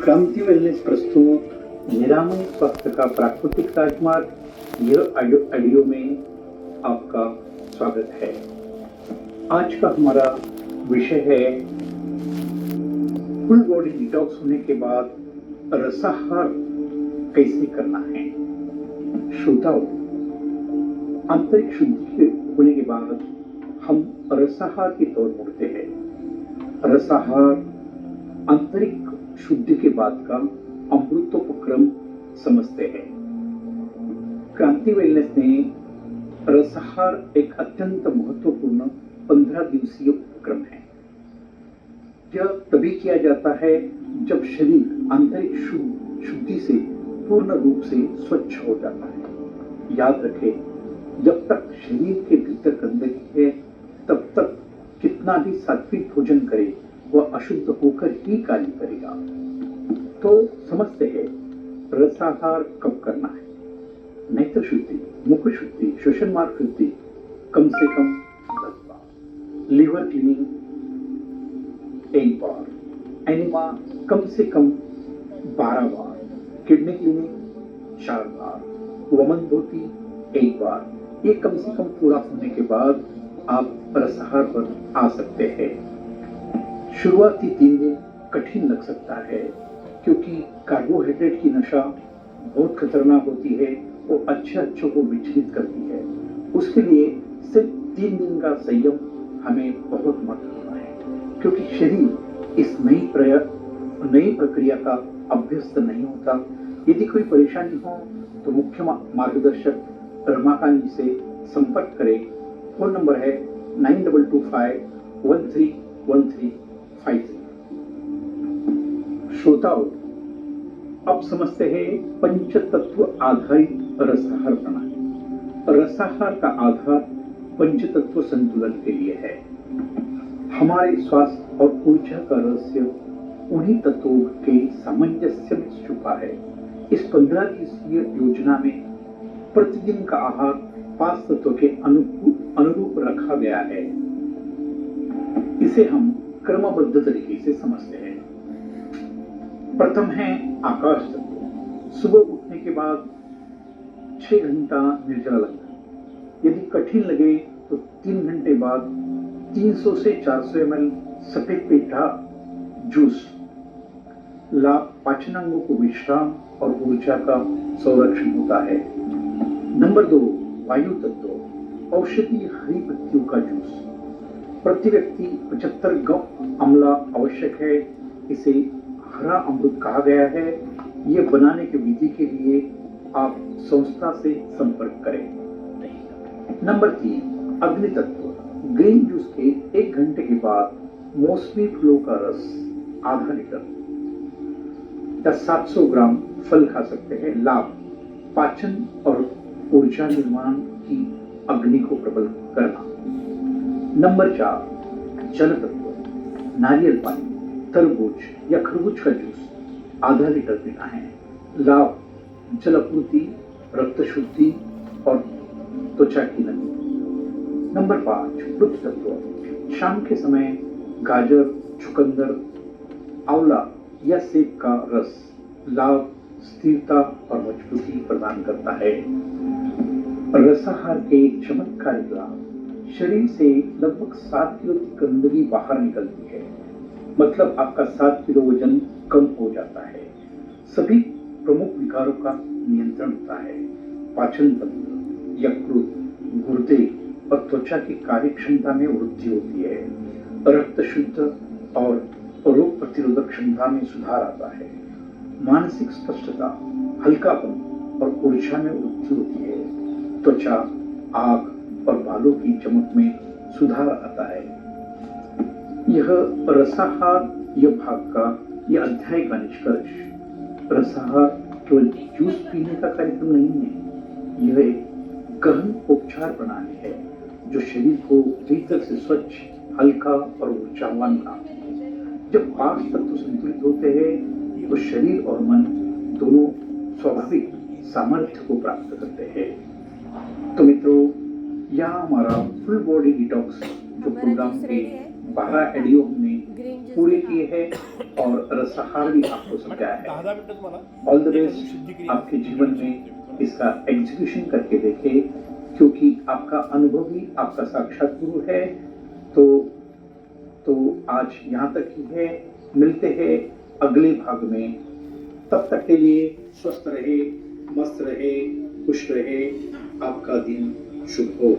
क्रांति वेलनेस प्रस्तुत निरामय स्वास्थ्य का प्राकृतिक राजमार्ग यह ऑडियो में आपका स्वागत है। आज का हमारा विषय है फुल बॉडी डिटॉक्स होने के बाद रसाहार कैसे करना है। श्रोताओं, आंतरिक शुद्धि होने के बाद हम रसाहार की ओर मुड़ते हैं। रसाहार आंतरिक शुद्धि के बाद का अमृतोपक्रम समझते हैं। क्रांति वेलनेस ने रसाहार एक अत्यंत महत्वपूर्ण 15 दिवसीय उपक्रम है। यह तभी किया जाता है जब शरीर आंतरिक शुद्धि से पूर्ण रूप से स्वच्छ हो जाता है। याद रखें, जब तक शरीर के भीतर गंदगी है तब तक कितना भी सात्विक भोजन करे वह अशुद्ध होकर ही कार्य करेगा। तो समझते हैं रसाहार कब करना है। नेत्र शुद्धि, मुख शुद्धि, श्वसन मार्ग शुद्धि कम से कम 10 बार, लिवर क्लीनिंग 1 बार, एनिमा कम से कम 12 बार, किडनी क्लीनिंग 4 बार, वमन धोती 1 बार। ये कम से कम पूरा होने के बाद आप रसाहार पर आ सकते हैं। शुरुआती 3 दिन कठिन लग सकता है क्योंकि कार्बोहाइड्रेट की नशा बहुत खतरनाक होती है और अच्छे को विचलित करती है। उसके लिए सिर्फ 3 दिन का संयम हमें बहुत महत्वपूर्ण है, क्योंकि शरीर इस नई प्रक्रिया का अभ्यस्त नहीं होता। यदि कोई परेशानी हो तो मुख्य मार्गदर्शक रमाकांत जी से संपर्क करें। फोन नंबर है 9225131353। श्रोताओं, अब समझते हैं पंचतत्व आधारित रसाहार प्रणाली। रसाहार का आधार पंचतत्व संतुलन के लिए है। हमारे स्वास्थ्य और ऊर्जा का रहस्य उन्हीं तत्वों के सामंजस्य में छुपा है। इस 15 दिवसीय योजना में प्रतिदिन का आहार 5 तत्वों के अनुरूप रखा गया है। इसे हम क्रमबद्ध तरीके से समझते हैं। प्रथम है आकाश तत्व। सुबह उठने के बाद 6 घंटा निर्जला लंगर। यदि कठिन लगे तो 3 घंटे बाद 300 से 400 ml सफेद पेठा जूस। लाभ पाचनांगों को विश्राम और ऊर्जा का संरक्षण होता है। नंबर 2, वायु तत्व। औषधीय हरी पत्तियों का जूस। प्रति व्यक्ति 75 गौ अम्ला आवश्यक है। इसे हरा अमृत कहा गया है। यह बनाने की विधि के लिए आप संस्था से संपर्क करें। नंबर 3, अग्नि तत्व। ग्रीन जूस के 1 घंटे के बाद मौसमी फलों का रस आधा लीटर या 700 ग्राम फल खा सकते हैं। लाभ पाचन और ऊर्जा निर्माण की अग्नि को प्रबल करना। नंबर 4, जल तत्व। नारियल पानी, तरबूज या खरबूज का जूस आधा लीटर पीना है। लाभ जल आपूर्ति, रक्त शुद्धि और त्वचा की नमी। नंबर 5, पृथ्वी तत्व। शाम के समय गाजर, चुकंदर, आंवला या सेब का रस लाभ स्थिरता और मजबूती प्रदान करता है। रसाहार के चमत्कारिक लाभ। शरीर से लगभग 7 किलो की गंदगी बाहर निकलती है। मतलब आपका 7 किलो वजन कम हो जाता है। सभी प्रमुख विकारों का नियंत्रण होता है। पाचन तंत्र, यकृत, गुर्दे और त्वचा की कार्य क्षमता में वृद्धि होती है। रक्त शुद्ध और रोग प्रतिरोधक क्षमता में सुधार आता है। मानसिक स्पष्टता, हल्कापन और ऊर्जा में वृद्धि होती है। त्वचा, आंख और बालों की चमक में सुधार आता है। यह रसाहार यह अध्याय का निष्कर्ष। रसाहार केवल जूस पीने का कार्यक्रम नहीं है। यह एक गहन उपचार प्रणाली है जो शरीर को भीतर से स्वच्छ, हल्का और ऊर्जावान बनाती है। जब 5 तत्व संतुलित होते हैं तो शरीर और मन दोनों स्वाभाविक सामर्थ्य को प्राप्त करते हैं। तो मित्रों, यह हमारा फुल बॉडी डिटॉक्स जो प्रोग्राम के 12 ऑडियो हमने पूरे किए हैं और रसाहार भी आपको समझाया है। 10 मिनिटं तुम्हाला ऑल द बेस्ट आपके जीवन में इसका एग्जीक्यूशन करके देखें, क्योंकि आपका अनुभव ही आपका साक्षात गुरु है। तो आज यहाँ तक ही है, मिलते हैं अगले भाग में। तब तक के लिए स्वस्थ रहे, मस्त रहे, खुश रहे, आपका दिन शुभ हो।